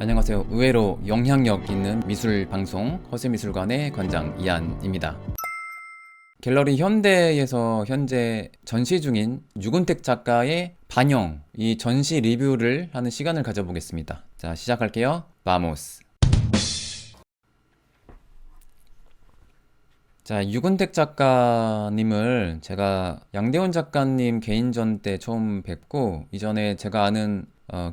안녕하세요. 의외로 영향력 있는 미술 방송 허세미술관의 관장 이한입니다. 갤러리 현대에서 현재 전시 중인 유근택 작가의 반영, 이 전시 리뷰를 하는 시간을 가져보겠습니다. 자, 시작할게요. 바모스. 자, 유근택 작가님을 제가 양대원 작가님 개인전 때 처음 뵙고, 이전에 제가 아는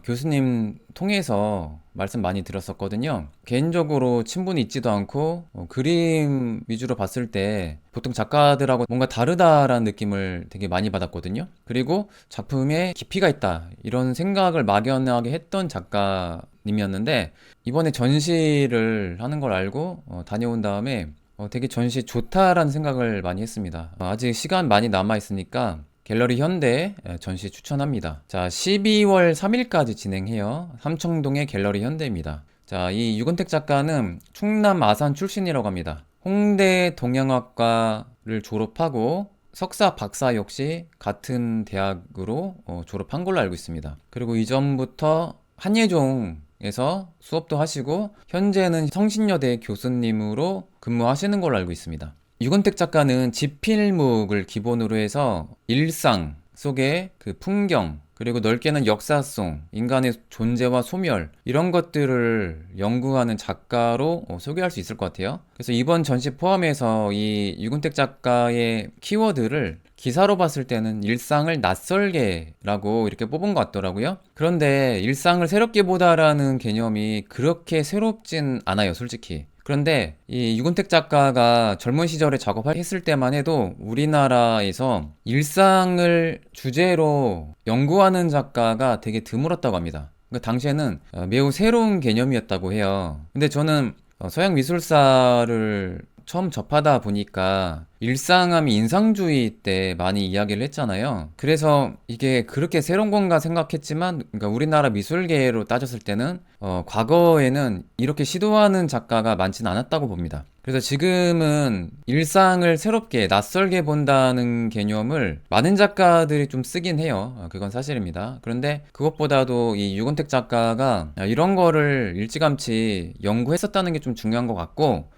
교수님 통해서 말씀 많이 들었었거든요. 개인적으로 친분이 있지도 않고 그림 위주로 봤을 때 보통 작가들하고 뭔가 다르다라는 느낌을 되게 많이 받았거든요. 그리고 작품에 깊이가 있다 이런 생각을 막연하게 했던 작가님이었는데, 이번에 전시를 하는 걸 알고 다녀온 다음에 되게 전시 좋다라는 생각을 많이 했습니다. 아직 시간 많이 남아 있으니까 갤러리 현대 전시 추천합니다. 자, 12월 3일까지 진행해요. 삼청동의 갤러리 현대입니다. 자, 이 유근택 작가는 충남 아산 출신이라고 합니다. 홍대 동양학과를 졸업하고 석사, 박사 역시 같은 대학으로 졸업한 걸로 알고 있습니다. 그리고 이전부터 한예종에서 수업도 하시고 현재는 성신여대 교수님으로 근무하시는 걸로 알고 있습니다. 유근택 작가는 집필묵을 기본으로 해서 일상 속의 그 풍경, 그리고 넓게는 역사성, 인간의 존재와 소멸, 이런 것들을 연구하는 작가로 소개할 수 있을 것 같아요. 그래서 이번 전시 포함해서 이 유근택 작가의 키워드를 기사로 봤을 때는 일상을 낯설게라고 이렇게 뽑은 것 같더라고요. 그런데 일상을 새롭게 보다라는 개념이 그렇게 새롭진 않아요, 솔직히. 그런데 이 유근택 작가가 젊은 시절에 작업했을 때만 해도 우리나라에서 일상을 주제로 연구하는 작가가 되게 드물었다고 합니다. 그 당시에는 매우 새로운 개념이었다고 해요. 근데 저는 서양 미술사를 처음 접하다 보니까 일상함이 인상주의 때 많이 이야기를 했잖아요. 그래서 이게 그렇게 새로운 건가 생각했지만, 그러니까 우리나라 미술계로 따졌을 때는 과거에는 이렇게 시도하는 작가가 많지는 않았다고 봅니다. 그래서 지금은 일상을 새롭게 낯설게 본다는 개념을 많은 작가들이 좀 쓰긴 해요. 그건 사실입니다. 그런데 그것보다도 이 유근택 작가가 이런 거를 일찌감치 연구했었다는 게 좀 중요한 것 같고,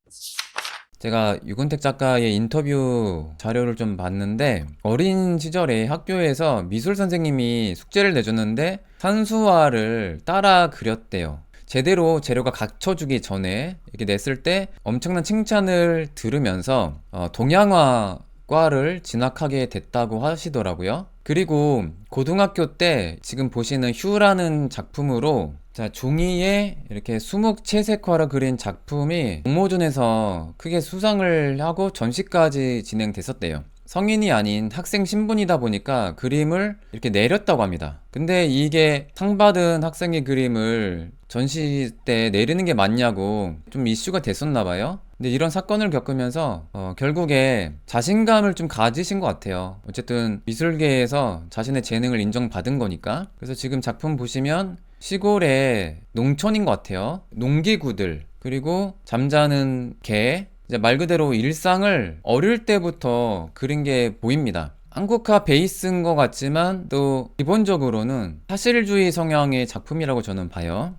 제가 유근택 작가의 인터뷰 자료를 좀 봤는데, 어린 시절에 학교에서 미술 선생님이 숙제를 내줬는데 산수화를 따라 그렸대요. 제대로 재료가 갖춰주기 전에 이렇게 냈을 때 엄청난 칭찬을 들으면서 동양화과를 진학하게 됐다고 하시더라고요. 그리고 고등학교 때 지금 보시는 휴라는 작품으로, 자, 종이에 이렇게 수묵 채색화로 그린 작품이 공모전에서 크게 수상을 하고 전시까지 진행됐었대요. 성인이 아닌 학생 신분이다 보니까 그림을 이렇게 내렸다고 합니다. 근데 이게 상 받은 학생의 그림을 전시 때 내리는 게 맞냐고 좀 이슈가 됐었나 봐요. 근데 이런 사건을 겪으면서 결국에 자신감을 좀 가지신 것 같아요. 어쨌든 미술계에서 자신의 재능을 인정받은 거니까. 그래서 지금 작품 보시면 시골의 농촌인 것 같아요. 농기구들, 그리고 잠자는 개, 이제 말 그대로 일상을 어릴 때부터 그린 게 보입니다. 한국화 베이스인 것 같지만 또 기본적으로는 사실주의 성향의 작품이라고 저는 봐요.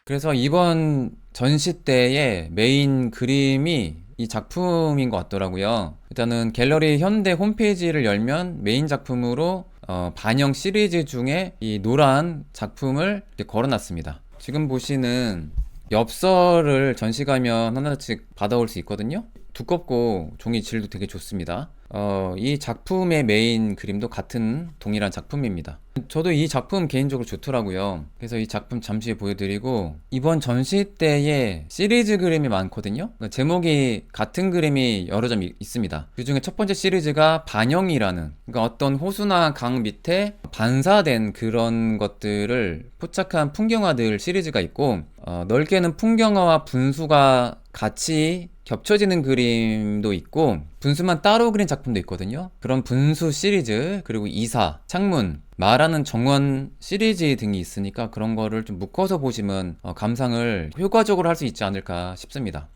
그래서 이번 전시 때의 메인 그림이 이 작품인 것 같더라고요. 일단은 갤러리 현대 홈페이지를 열면 메인 작품으로 반영 시리즈 중에 이 노란 작품을 이렇게 걸어놨습니다. 지금 보시는 엽서를 전시 가면 하나씩 받아올 수 있거든요. 두껍고 종이 질도 되게 좋습니다. 이 작품의 메인 그림도 같은 동일한 작품입니다. 저도 이 작품 개인적으로 좋더라고요. 그래서 이 작품 잠시 보여드리고, 이번 전시 때에 시리즈 그림이 많거든요. 그러니까 제목이 같은 그림이 여러 점 있습니다. 그 중에 첫 번째 시리즈가 반영이라는, 그러니까 어떤 호수나 강 밑에 반사된 그런 것들을 포착한 풍경화들 시리즈가 있고, 넓게는 풍경화와 분수가 같이 겹쳐지는 그림도 있고 분수만 따로 그린 작품도 있거든요. 그런 분수 시리즈, 그리고 이사, 창문, 말하는 정원 시리즈 등이 있으니까 그런 거를 좀 묶어서 보시면 감상을 효과적으로 할 수 있지 않을까 싶습니다.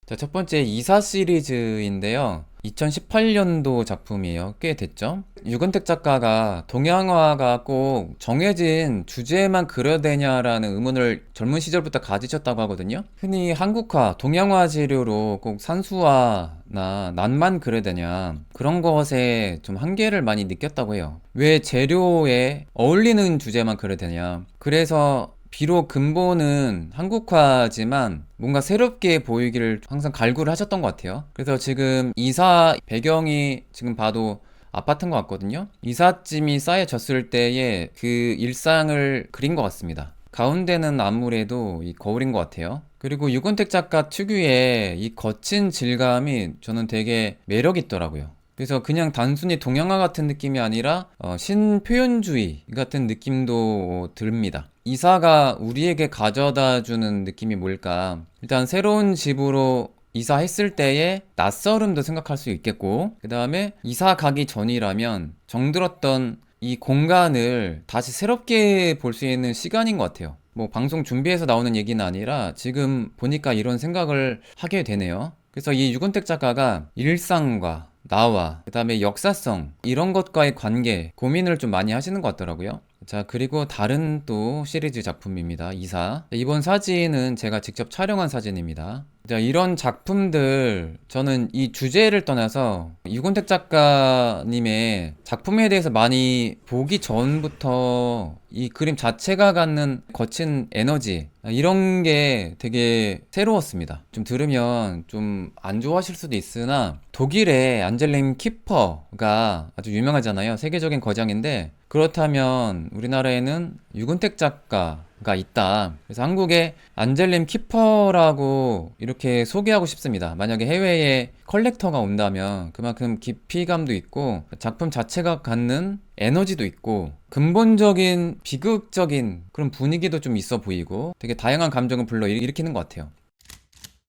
자, 첫 번째 이사 시리즈인데요. 2018년도 작품이에요. 꽤 됐죠? 유근택 작가가 동양화가 꼭 정해진 주제만 그려야 되냐라는 의문을 젊은 시절부터 가지셨다고 하거든요. 흔히 한국화, 동양화 재료로 꼭 산수화나 난만 그려야 되냐, 그런 것에 좀 한계를 많이 느꼈다고 해요. 왜 재료에 어울리는 주제만 그려야 되냐. 그래서 비록 근본은 한국화지만 뭔가 새롭게 보이기를 항상 갈구를 하셨던 것 같아요. 그래서 지금 이사 배경이 지금 봐도 아파트인 것 같거든요. 이삿짐이 쌓여졌을 때의 그 일상을 그린 것 같습니다. 가운데는 아무래도 이 거울인 것 같아요. 그리고 유건택 작가 특유의 이 거친 질감이 저는 되게 매력 있더라고요. 그래서 그냥 단순히 동양화 같은 느낌이 아니라 신표현주의 같은 느낌도 듭니다. 이사가 우리에게 가져다 주는 느낌이 뭘까? 일단 새로운 집으로 이사했을 때의 낯설음도 생각할 수 있겠고, 그 다음에 이사 가기 전이라면 정들었던 이 공간을 다시 새롭게 볼 수 있는 시간인 것 같아요. 뭐 방송 준비해서 나오는 얘기는 아니라 지금 보니까 이런 생각을 하게 되네요. 그래서 이 유근택 작가가 일상과 나와 그다음에 역사성 이런 것과의 관계 고민을 좀 많이 하시는 것 같더라고요. 자, 그리고 다른 또 시리즈 작품입니다. 이사. 이번 사진은 제가 직접 촬영한 사진입니다. 자, 이런 작품들 저는 이 주제를 떠나서 유곤택 작가님의 작품에 대해서 많이 보기 전부터 이 그림 자체가 갖는 거친 에너지 이런 게 되게 새로웠습니다. 좀 들으면 좀 안 좋아하실 수도 있으나 독일의 안젤림 키퍼가 아주 유명하잖아요. 세계적인 거장인데 그렇다면 우리나라에는 유근택 작가가 있다. 그래서 한국에 안젤림 키퍼라고 이렇게 소개하고 싶습니다. 만약에 해외에 컬렉터가 온다면 그만큼 깊이감도 있고 작품 자체가 갖는 에너지도 있고 근본적인 비극적인 그런 분위기도 좀 있어 보이고 되게 다양한 감정을 불러일으키는 것 같아요.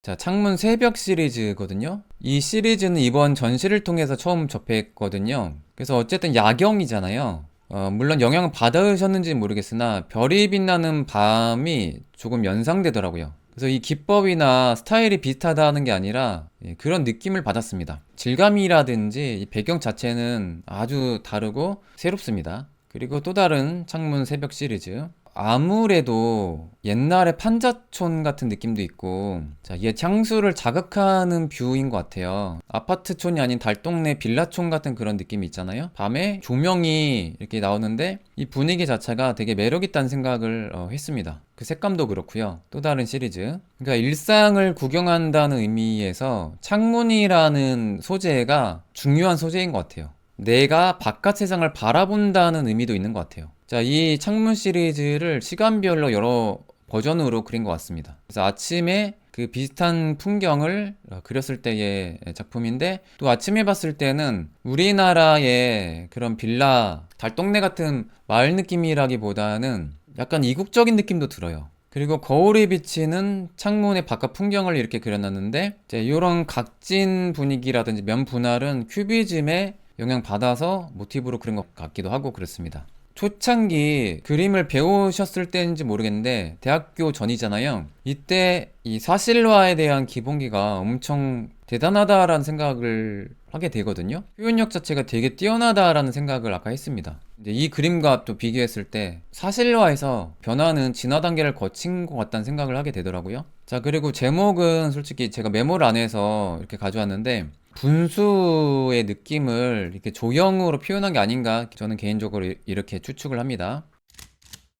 자, 창문 새벽 시리즈거든요. 이 시리즈는 이번 전시를 통해서 처음 접했거든요. 그래서 어쨌든 야경이잖아요. 물론 영향을 받으셨는지 모르겠으나 별이 빛나는 밤이 조금 연상되더라고요. 그래서 이 기법이나 스타일이 비슷하다는 게 아니라 그런 느낌을 받았습니다. 질감이라든지 이 배경 자체는 아주 다르고 새롭습니다. 그리고 또 다른 창문 새벽 시리즈. 아무래도 옛날의 판자촌 같은 느낌도 있고, 자, 이게 향수를 자극하는 뷰인 것 같아요. 아파트촌이 아닌 달동네 빌라촌 같은 그런 느낌이 있잖아요. 밤에 조명이 이렇게 나오는데 이 분위기 자체가 되게 매력있다는 생각을 했습니다. 그 색감도 그렇고요. 또 다른 시리즈. 그러니까 일상을 구경한다는 의미에서 창문이라는 소재가 중요한 소재인 것 같아요. 내가 바깥 세상을 바라본다는 의미도 있는 것 같아요. 자, 이 창문 시리즈를 시간별로 여러 버전으로 그린 것 같습니다. 그래서 아침에 그 비슷한 풍경을 그렸을 때의 작품인데 또 아침에 봤을 때는 우리나라의 그런 빌라, 달동네 같은 마을 느낌이라기보다는 약간 이국적인 느낌도 들어요. 그리고 거울이 비치는 창문의 바깥 풍경을 이렇게 그려놨는데 이제 이런 각진 분위기라든지 면 분할은 큐비즘에 영향 받아서 모티브로 그린 것 같기도 하고 그렇습니다. 초창기 그림을 배우셨을 때인지 모르겠는데 대학교 전이잖아요. 이때 이 사실화에 대한 기본기가 엄청 대단하다라는 생각을 하게 되거든요. 표현력 자체가 되게 뛰어나다라는 생각을 아까 했습니다. 이제 이 그림과 또 비교했을 때 사실화에서 변화는 진화 단계를 거친 것 같다는 생각을 하게 되더라고요. 자, 그리고 제목은 솔직히 제가 메모를 안 해서 이렇게 가져왔는데 분수의 느낌을 이렇게 조형으로 표현한 게 아닌가 저는 개인적으로 이렇게 추측을 합니다.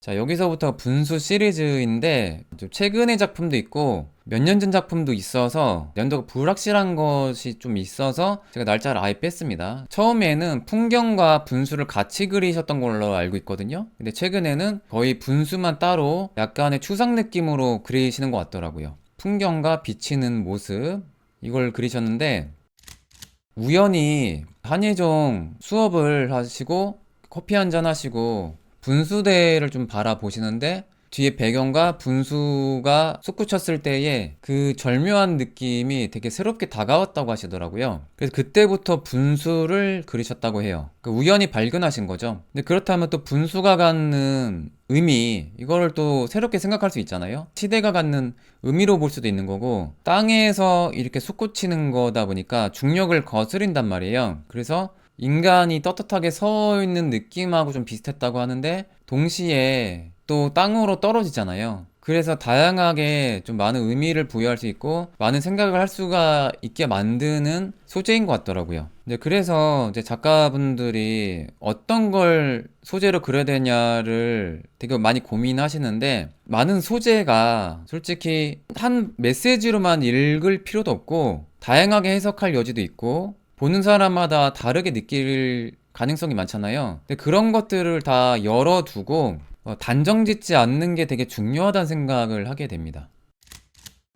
자, 여기서부터 분수 시리즈인데 좀 최근의 작품도 있고 몇 년 전 작품도 있어서 연도가 불확실한 것이 좀 있어서 제가 날짜를 아예 뺐습니다. 처음에는 풍경과 분수를 같이 그리셨던 걸로 알고 있거든요. 근데 최근에는 거의 분수만 따로 약간의 추상 느낌으로 그리시는 것 같더라고요. 풍경과 비치는 모습 이걸 그리셨는데 우연히 한예종 수업을 하시고 커피 한잔 하시고 분수대를 좀 바라보시는데 뒤에 배경과 분수가 솟구쳤을 때의 그 절묘한 느낌이 되게 새롭게 다가왔다고 하시더라고요. 그래서 그때부터 분수를 그리셨다고 해요. 우연히 발견하신 거죠. 근데 그렇다면 또 분수가 갖는 의미, 이거를 또 새롭게 생각할 수 있잖아요. 시대가 갖는 의미로 볼 수도 있는 거고, 땅에서 이렇게 솟구치는 거다 보니까 중력을 거스린단 말이에요. 그래서 인간이 떳떳하게 서 있는 느낌하고 좀 비슷했다고 하는데, 동시에 또 땅으로 떨어지잖아요. 그래서 다양하게 좀 많은 의미를 부여할 수 있고 많은 생각을 할 수가 있게 만드는 소재인 것 같더라고요. 네, 그래서 이제 작가분들이 어떤 걸 소재로 그려야 되냐를 되게 많이 고민하시는데, 많은 소재가 솔직히 한 메시지로만 읽을 필요도 없고 다양하게 해석할 여지도 있고 보는 사람마다 다르게 느낄 가능성이 많잖아요. 근데 그런 것들을 다 열어두고 단정 짓지 않는 게 되게 중요하다는 생각을 하게 됩니다.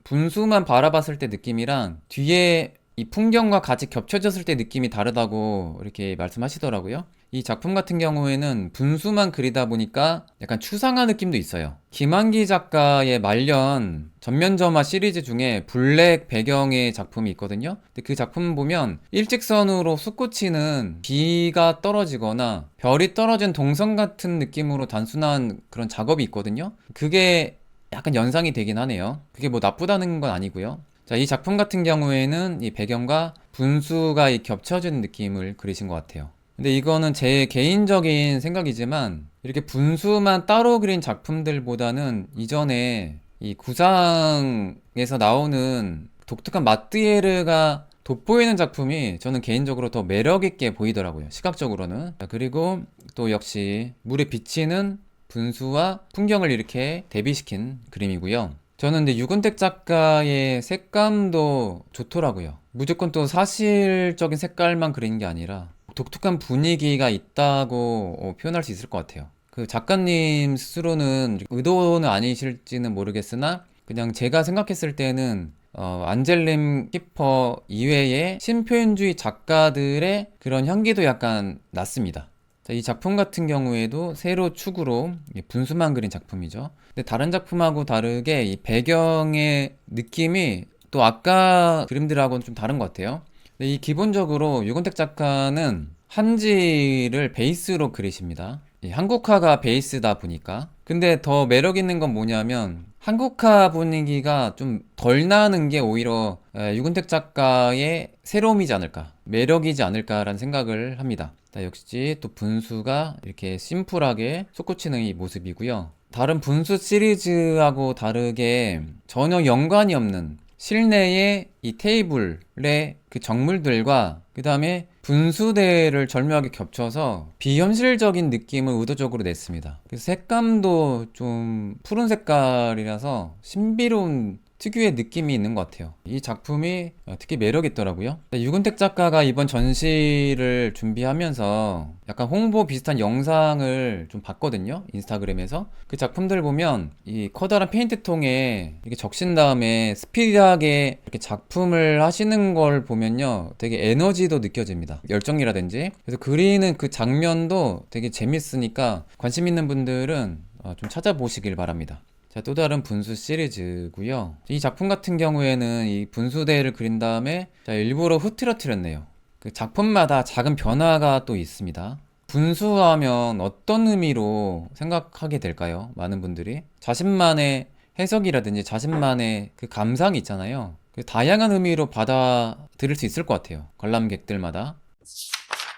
분수만 바라봤을 때 느낌이랑 뒤에 이 풍경과 같이 겹쳐졌을 때 느낌이 다르다고 이렇게 말씀하시더라고요. 이 작품 같은 경우에는 분수만 그리다 보니까 약간 추상화 느낌도 있어요. 김한기 작가의 말년 전면점화 시리즈 중에 블랙 배경의 작품이 있거든요. 근데 그 작품 보면 일직선으로 솟구치는 비가 떨어지거나 별이 떨어진 동성 같은 느낌으로 단순한 그런 작업이 있거든요. 그게 약간 연상이 되긴 하네요. 그게 뭐 나쁘다는 건 아니고요. 자, 이 작품 같은 경우에는 이 배경과 분수가 이 겹쳐진 느낌을 그리신 것 같아요. 근데 이거는 제 개인적인 생각이지만 이렇게 분수만 따로 그린 작품들보다는 이전에 이 구상에서 나오는 독특한 마띠에르가 돋보이는 작품이 저는 개인적으로 더 매력있게 보이더라고요. 시각적으로는. 자, 그리고 또 역시 물에 비치는 분수와 풍경을 이렇게 대비시킨 그림이고요. 저는 근데 유근택 작가의 색감도 좋더라고요. 무조건 또 사실적인 색깔만 그리는 게 아니라 독특한 분위기가 있다고 표현할 수 있을 것 같아요. 그 작가님 스스로는 의도는 아니실지는 모르겠으나 그냥 제가 생각했을 때는 안젤림 키퍼 이외의 신표현주의 작가들의 그런 향기도 약간 났습니다. 자, 이 작품 같은 경우에도 세로 축으로 분수만 그린 작품이죠. 근데 다른 작품하고 다르게 이 배경의 느낌이 또 아까 그림들하고는 좀 다른 것 같아요. 근데 이 기본적으로 유건택 작가는 한지를 베이스로 그리십니다. 이 한국화가 베이스다 보니까. 근데 더 매력 있는 건 뭐냐면 한국화 분위기가 좀 덜 나는 게 오히려 유근택 작가의 새로움이지 않을까, 매력이지 않을까라는 생각을 합니다. 역시 또 분수가 이렇게 심플하게 솟구치는 이 모습이고요. 다른 분수 시리즈하고 다르게 전혀 연관이 없는 실내의 이 테이블의 그 정물들과 그 다음에 분수대를 절묘하게 겹쳐서 비현실적인 느낌을 의도적으로 냈습니다. 그래서 색감도 좀 푸른 색깔이라서 신비로운 특유의 느낌이 있는 것 같아요. 이 작품이 특히 매력 있더라고요. 유근택 작가가 이번 전시를 준비하면서 약간 홍보 비슷한 영상을 좀 봤거든요. 인스타그램에서. 그 작품들 보면 이 커다란 페인트통에 이렇게 적신 다음에 스피디하게 이렇게 작품을 하시는 걸 보면요, 되게 에너지도 느껴집니다. 열정이라든지. 그래서 그리는 그 장면도 되게 재밌으니까 관심 있는 분들은 좀 찾아보시길 바랍니다. 자, 또 다른 분수 시리즈고요. 이 작품 같은 경우에는 이 분수대를 그린 다음에 일부러 흐트러뜨렸네요. 그 작품마다 작은 변화가 또 있습니다. 분수하면 어떤 의미로 생각하게 될까요? 많은 분들이 자신만의 해석이라든지 자신만의 그 감상이 있잖아요. 그 다양한 의미로 받아들일 수 있을 것 같아요. 관람객들마다.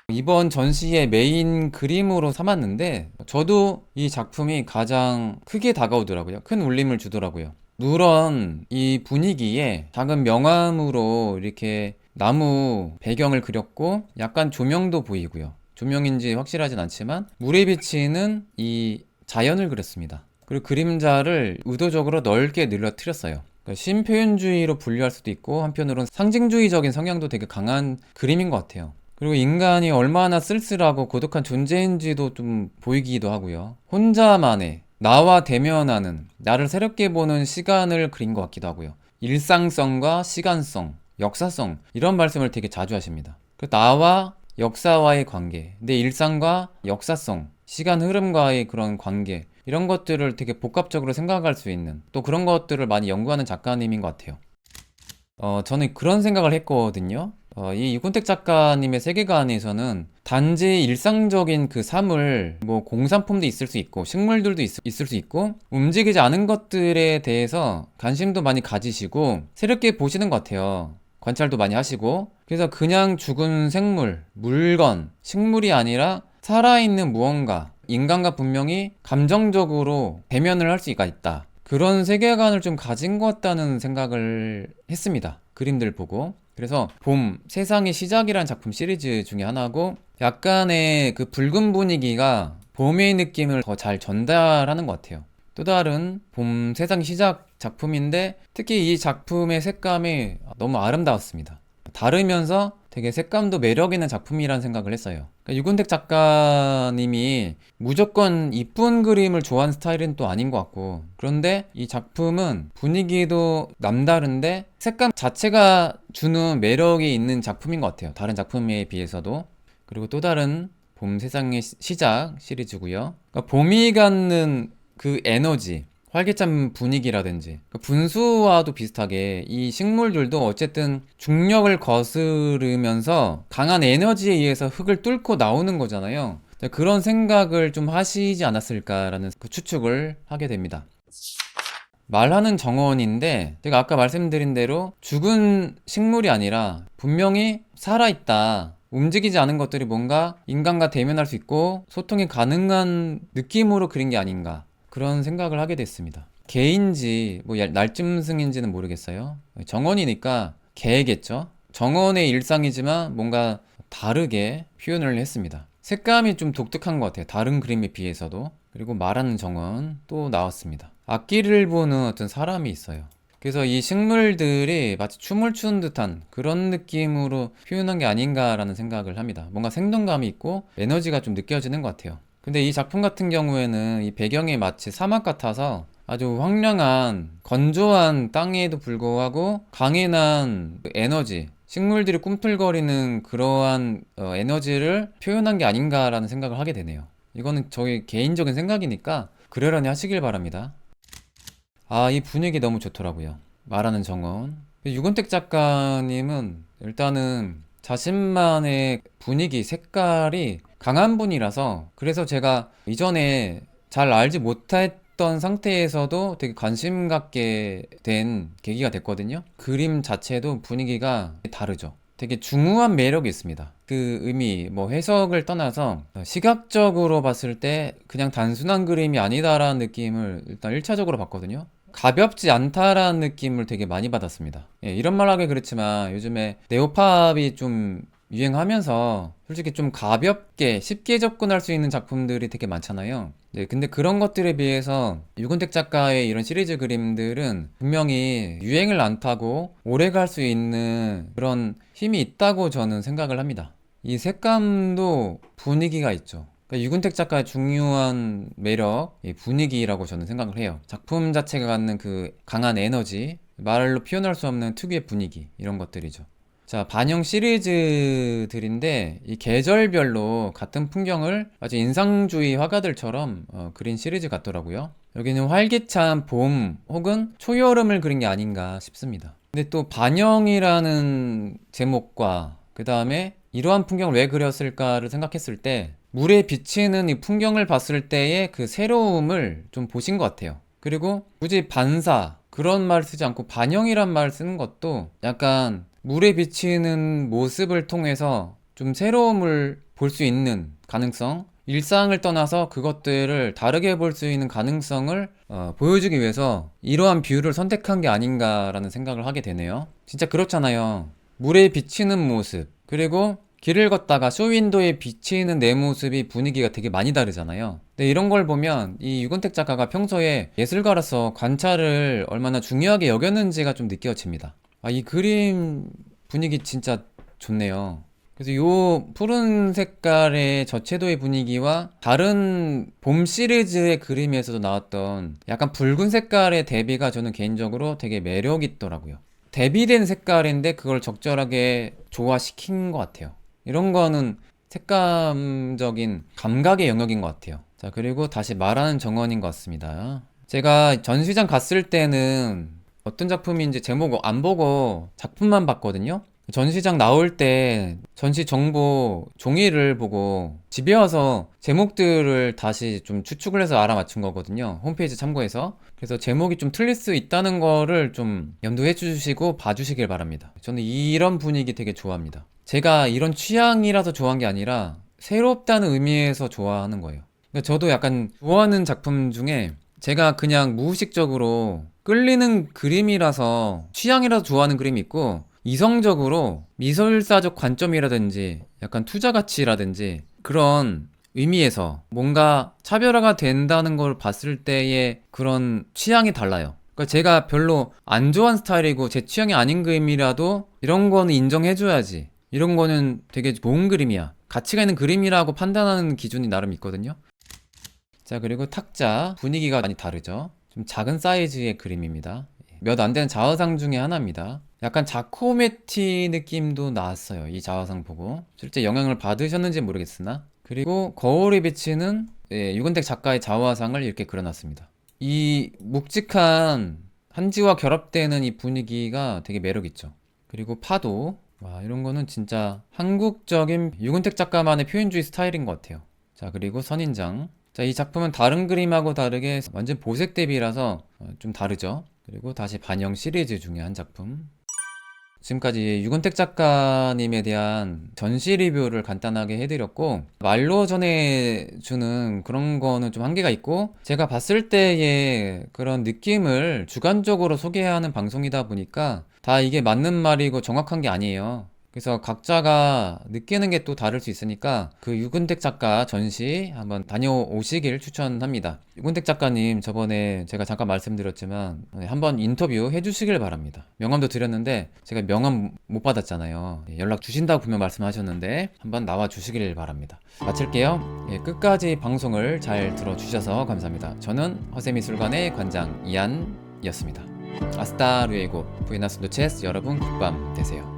이번 전시의 메인 그림으로 삼았는데 저도 이 작품이 가장 크게 다가오더라고요. 큰 울림을 주더라고요. 누런 이 분위기에 작은 명암으로 이렇게 나무 배경을 그렸고 약간 조명도 보이고요. 조명인지 확실하진 않지만 물에 비치는 이 자연을 그렸습니다. 그리고 그림자를 의도적으로 넓게 늘어뜨렸어요. 신표현주의로 분류할 수도 있고 한편으로는 상징주의적인 성향도 되게 강한 그림인 것 같아요. 그리고 인간이 얼마나 쓸쓸하고 고독한 존재인지도 좀 보이기도 하고요. 혼자만의 나와 대면하는, 나를 새롭게 보는 시간을 그린 것 같기도 하고요. 일상성과 시간성, 역사성, 이런 말씀을 되게 자주 하십니다. 그 나와 역사와의 관계, 내 일상과 역사성, 시간 흐름과의 그런 관계, 이런 것들을 되게 복합적으로 생각할 수 있는 또 그런 것들을 많이 연구하는 작가님인 것 같아요. 저는 그런 생각을 했거든요. 이 유근택 작가님의 세계관에서는 단지 일상적인 그 사물, 뭐 공산품도 있을 수 있고, 식물들도 있을 수 있고, 움직이지 않은 것들에 대해서 관심도 많이 가지시고, 새롭게 보시는 것 같아요. 관찰도 많이 하시고, 그래서 그냥 죽은 생물, 물건, 식물이 아니라 살아있는 무언가, 인간과 분명히 감정적으로 대면을 할 수가 있다. 그런 세계관을 좀 가진 것 같다는 생각을 했습니다. 그림들 보고. 그래서 봄, 세상의 시작이라는 작품 시리즈 중에 하나고 약간의 그 붉은 분위기가 봄의 느낌을 더 잘 전달하는 것 같아요. 또 다른 봄, 세상 시작 작품인데 특히 이 작품의 색감이 너무 아름다웠습니다. 다르면서 되게 색감도 매력 있는 작품이라는 생각을 했어요. 그러니까 유근택 작가님이 무조건 이쁜 그림을 좋아하는 스타일은 또 아닌 것 같고, 그런데 이 작품은 분위기도 남다른데 색감 자체가 주는 매력이 있는 작품인 것 같아요. 다른 작품에 비해서도. 그리고 또 다른 봄 세상의 시작 시리즈고요. 그러니까 봄이 갖는 그 에너지, 활기찬 분위기라든지 그 분수와도 비슷하게 이 식물들도 어쨌든 중력을 거스르면서 강한 에너지에 의해서 흙을 뚫고 나오는 거잖아요. 그런 생각을 좀 하시지 않았을까라는 그 추측을 하게 됩니다. 말하는 정원인데 제가 아까 말씀드린 대로 죽은 식물이 아니라 분명히 살아있다. 움직이지 않은 것들이 뭔가 인간과 대면할 수 있고 소통이 가능한 느낌으로 그린 게 아닌가. 그런 생각을 하게 됐습니다. 개인지 뭐 날짐승인지는 모르겠어요. 정원이니까 개겠죠. 정원의 일상이지만 뭔가 다르게 표현을 했습니다. 색감이 좀 독특한 것 같아요. 다른 그림에 비해서도. 그리고 말하는 정원 또 나왔습니다. 악기를 보는 어떤 사람이 있어요. 그래서 이 식물들이 마치 춤을 추는 듯한 그런 느낌으로 표현한 게 아닌가라는 생각을 합니다. 뭔가 생동감이 있고 에너지가 좀 느껴지는 것 같아요. 근데 이 작품 같은 경우에는 이 배경이 마치 사막 같아서 아주 황량한 건조한 땅에도 불구하고 강인한 그 에너지, 식물들이 꿈틀거리는 그러한 에너지를 표현한 게 아닌가라는 생각을 하게 되네요. 이거는 저희 개인적인 생각이니까 그러려니 하시길 바랍니다. 이 분위기 너무 좋더라고요. 말하는 정원. 유근택 작가님은 일단은 자신만의 분위기, 색깔이 강한 분이라서 그래서 제가 이전에 잘 알지 못했던 상태에서도 되게 관심 갖게 된 계기가 됐거든요. 그림 자체도 분위기가 다르죠. 되게 중후한 매력이 있습니다. 그 의미, 뭐 해석을 떠나서 시각적으로 봤을 때 그냥 단순한 그림이 아니다라는 느낌을 일단 1차적으로 받거든요. 가볍지 않다라는 느낌을 되게 많이 받았습니다. 예, 이런 말 하기 그렇지만 요즘에 네오팝이 좀 유행하면서 솔직히 좀 가볍게 쉽게 접근할 수 있는 작품들이 되게 많잖아요. 네, 근데 그런 것들에 비해서 유근택 작가의 이런 시리즈 그림들은 분명히 유행을 안 타고 오래 갈 수 있는 그런 힘이 있다고 저는 생각을 합니다. 이 색감도 분위기가 있죠. 그러니까 유근택 작가의 중요한 매력, 이 분위기라고 저는 생각을 해요. 작품 자체가 갖는 그 강한 에너지, 말로 표현할 수 없는 특유의 분위기, 이런 것들이죠. 자, 반영 시리즈들인데 이 계절별로 같은 풍경을 아주 인상주의 화가들처럼 그린 시리즈 같더라고요. 여기는 활기찬 봄 혹은 초여름을 그린 게 아닌가 싶습니다. 근데 또 반영이라는 제목과 그 다음에 이러한 풍경을 왜 그렸을까를 생각했을 때 물에 비치는 이 풍경을 봤을 때의 그 새로움을 좀 보신 것 같아요. 그리고 굳이 반사 그런 말을 쓰지 않고 반영이란 말을 쓰는 것도 약간 물에 비치는 모습을 통해서 좀 새로움을 볼 수 있는 가능성, 일상을 떠나서 그것들을 다르게 볼 수 있는 가능성을 보여주기 위해서 이러한 비유를 선택한 게 아닌가라는 생각을 하게 되네요. 진짜 그렇잖아요. 물에 비치는 모습, 그리고 길을 걷다가 쇼윈도에 비치는 내 모습이 분위기가 되게 많이 다르잖아요. 근데 이런 걸 보면 이 유근택 작가가 평소에 예술가로서 관찰을 얼마나 중요하게 여겼는지가 좀 느껴집니다. 이 그림 분위기 진짜 좋네요. 그래서 요 푸른 색깔의 저채도의 분위기와 다른 봄 시리즈의 그림에서도 나왔던 약간 붉은 색깔의 대비가 저는 개인적으로 되게 매력 있더라고요. 대비된 색깔인데 그걸 적절하게 조화시킨 것 같아요. 이런 거는 색감적인 감각의 영역인 것 같아요. 자, 그리고 다시 말하는 정원인 것 같습니다. 제가 전시장 갔을 때는 어떤 작품인지 제목 안 보고 작품만 봤거든요. 전시장 나올 때 전시 정보 종이를 보고 집에 와서 제목들을 다시 좀 추측을 해서 알아맞힌 거거든요. 홈페이지 참고해서. 그래서 제목이 좀 틀릴 수 있다는 거를 좀 염두해 주시고 봐주시길 바랍니다. 저는 이런 분위기 되게 좋아합니다. 제가 이런 취향이라서 좋아한 게 아니라 새롭다는 의미에서 좋아하는 거예요. 그러니까 저도 약간 좋아하는 작품 중에 제가 그냥 무의식적으로 끌리는 그림이라서 취향이라서 좋아하는 그림이 있고, 이성적으로 미술사적 관점이라든지 약간 투자 가치라든지 그런 의미에서 뭔가 차별화가 된다는 걸 봤을 때의 그런 취향이 달라요. 그러니까 제가 별로 안 좋아하는 스타일이고 제 취향이 아닌 그림이라도 이런 거는 인정해줘야지, 이런 거는 되게 좋은 그림이야, 가치가 있는 그림이라고 판단하는 기준이 나름 있거든요. 자, 그리고 탁자 분위기가 많이 다르죠. 좀 작은 사이즈의 그림입니다. 몇 안 되는 자화상 중에 하나입니다. 약간 자코메티 느낌도 나왔어요, 이 자화상 보고. 실제 영향을 받으셨는지 모르겠으나. 그리고 거울에 비치는 유근택 작가의 자화상을 이렇게 그려놨습니다. 이 묵직한 한지와 결합되는 이 분위기가 되게 매력있죠. 그리고 파도. 와, 이런 거는 진짜 한국적인 유근택 작가만의 표현주의 스타일인 것 같아요. 자, 그리고 선인장. 자, 이 작품은 다른 그림하고 다르게 완전 보색 대비라서 좀 다르죠. 그리고 다시 반영 시리즈 중에 한 작품. 지금까지 유근택 작가님에 대한 전시 리뷰를 간단하게 해드렸고, 말로 전해주는 그런 거는 좀 한계가 있고, 제가 봤을 때의 그런 느낌을 주관적으로 소개하는 방송이다 보니까 다 이게 맞는 말이고 정확한 게 아니에요. 그래서 각자가 느끼는 게 또 다를 수 있으니까 그 유근택 작가 전시 한번 다녀오시길 추천합니다. 유근택 작가님 저번에 제가 잠깐 말씀드렸지만 한번 인터뷰 해주시길 바랍니다. 명함도 드렸는데 제가 명함 못 받았잖아요. 연락 주신다고 분명 말씀하셨는데 한번 나와 주시길 바랍니다. 마칠게요. 끝까지 방송을 잘 들어주셔서 감사합니다. 저는 허세미술관의 관장 이한이었습니다. 아스타 루에고 부에나스 노체스. 여러분 굿밤 되세요.